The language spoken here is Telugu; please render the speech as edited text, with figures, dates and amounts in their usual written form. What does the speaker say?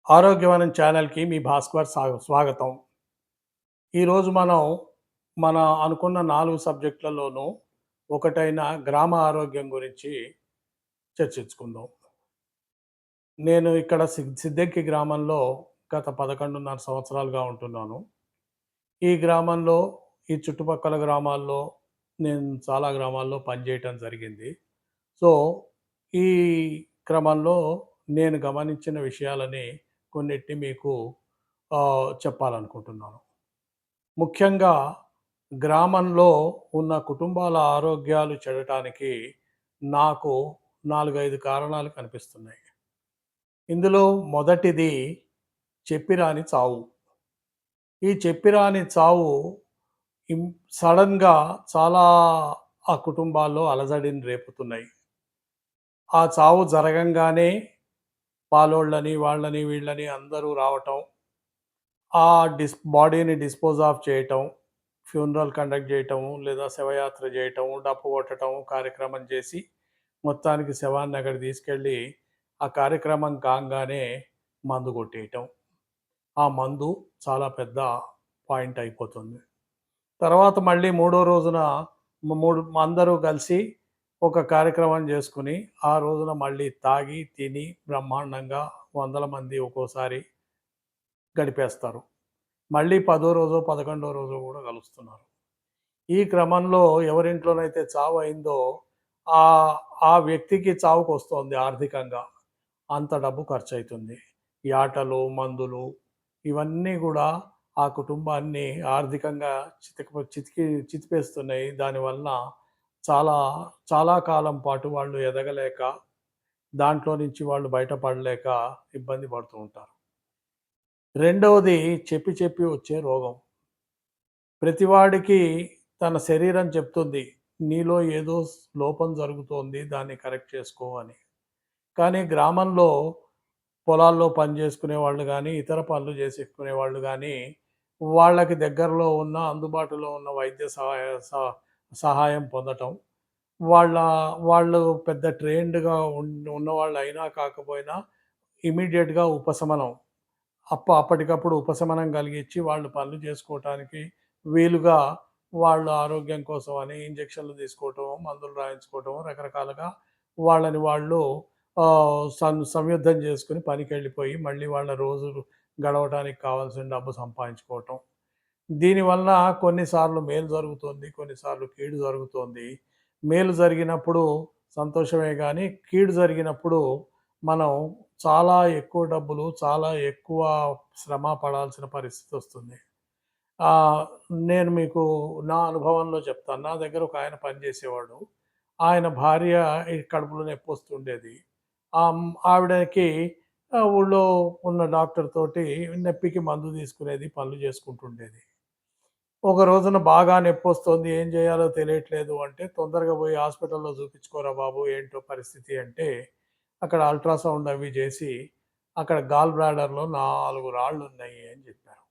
ఆరోగ్యవనం ఛానల్‌కి మీ భాస్కర్ స్వాగతం. ఈరోజు మనం మన అనుకున్న 4 సబ్జెక్టులలోనూ ఒకటైన గ్రామ ఆరోగ్యం గురించి చర్చించుకుందాం. నేను ఇక్కడ సిద్దంకి గ్రామంలో గత 11.5 సంవత్సరాలుగా ఉంటున్నాను. ఈ గ్రామంలో, ఈ చుట్టుపక్కల గ్రామాల్లో నేను చాలా గ్రామాల్లో పనిచేయటం జరిగింది. సో, ఈ క్రమంలో నేను గమనించిన విషయాలని కొన్నిటిని మీకు చెప్పాలనుకుంటున్నాను. ముఖ్యంగా గ్రామంలో ఉన్న కుటుంబాల ఆరోగ్యాలు చెడటానికి నాకు 4, 5 కారణాలు కనిపిస్తున్నాయి. ఇందులో మొదటిది చెప్పిరాని చావు. ఈ చెప్పిరాని చావు ఇం సడెన్‌గా చాలా ఆ కుటుంబాల్లో అలజడిని రేపుతున్నాయి. ఆ చావు జరగంగానే పాలోళ్ళని, వాళ్ళని, వీళ్ళని అందరూ రావటం, ఆ బాడీని డిస్పోజ్ ఆఫ్ చేయటం, ఫ్యూనరల్ కండక్ట్ చేయటం, లేదా శవయాత్ర చేయటం, డప్పు కొట్టటం కార్యక్రమం చేసి, మొత్తానికి శవాన్ని అక్కడికి తీసుకెళ్ళి, ఆ కార్యక్రమం కాంగానే మందు కొట్టేయటం. ఆ మందు చాలా పెద్ద పాయింట్ అయిపోతుంది. తర్వాత మళ్ళీ మూడో రోజున అందరూ కలిసి ఒక కార్యక్రమం చేసుకొని, ఆ రోజున మళ్ళీ తాగి, తిని బ్రహ్మాండంగా వందల మంది ఒక్కోసారి గడిపేస్తారు. మళ్ళీ పదో రోజో, 11 రోజో గూడా కలుస్తున్నారు. ఈ క్రమంలో ఎవరింట్లోనైతే చావు అయిందో ఆహ్, ఆ వ్యక్తికి చావుకొస్తోంది ఆర్థికంగా. అంత డబ్బు ఖర్చయితుంది. యాటలు, మందులు ఇవన్నీ గూడా ఆ కుటుంబాన్ని ఆర్థికంగా చితిపేస్తున్నాయి. దానివలన చాలా, చాలా కాలం పాటు వాళ్ళు ఎదగలేక, దాంట్లో నుంచి వాళ్ళు బయటపడలేక ఇబ్బంది పడుతూ ఉంటారు. రెండవది చెప్పి చెప్పి వచ్చే రోగం. ప్రతివాడికి తన శరీరం చెప్తుంది. నీలో ఏదో లోపం జరుగుతోంది. దాన్ని కరెక్ట్ చేసుకో అని. కానీ గ్రామంలో పొలాల్లో పని చేసుకునేవాళ్ళు గానీ, ఇతర పనులు చేసుకునేవాళ్ళు గానీ, వాళ్ళకి దగ్గరలో ఉన్న అందుబాటులో ఉన్న వైద్య సహాయం పొందటం. వాళ్ళ వాళ్ళు పెద్ద ట్రైన్డ్‌గా ఉన్నవాళ్ళు అయినా కాకపోయినా ఇమ్మీడియేట్‌గా ఉపశమనం అప్పటికప్పుడు ఉపశమనం కలిగించి వాళ్ళు పనులు చేసుకోవటానికి వీలుగా వాళ్ళ ఆరోగ్యం కోసం అని ఇంజెక్షన్లు తీసుకోవటం, మందులు రాయించుకోవటం రకరకాలుగా వాళ్ళని వాళ్ళు సంయుద్ధం చేసుకొని పనికెళ్ళిపోయి మళ్ళీ వాళ్ళ రోజులు గడవటానికి కావాల్సిన డబ్బు సంపాదించుకోవటం. దీనివలన కొన్నిసార్లు మేలు జరుగుతుంది, కొన్నిసార్లు కీడు జరుగుతోంది. మేలు జరిగినప్పుడు సంతోషమే గానీ, కీడు జరిగినప్పుడు మనం చాలా ఎక్కువ డబ్బులు, చాలా ఎక్కువ శ్రమ పడాల్సిన పరిస్థితొస్తుంది. ఆహ్, నేను మీకు నా అనుభవంలో చెప్తాను. నా దగ్గర ఒకాయన పనిచేసేవాడు. ఆయన భార్య ఈ కడుపులో నొప్పొస్తుండేది. ఆవిడకి ఊళ్ళో ఉన్న డాక్టర్ తోటి నొప్పికి మందు తీసుకునేది, పనులు చేసుకుంటుండేది. ఒక రోజున బాగా నొప్పొస్తోంది. ఏం చేయాలో తెలియట్లేదు అంటే, "తొందరగా పోయి హాస్పిటల్‌లో చూపించుకోరా బాబు! ఏంటో పరిస్థితి" అంటే, అక్కడ అల్ట్రాసౌండ్ అవి చేసి, అక్కడ గాల్ బ్లాడర్‌లో 4 రాళ్ళున్నాయి అని చెప్పారు.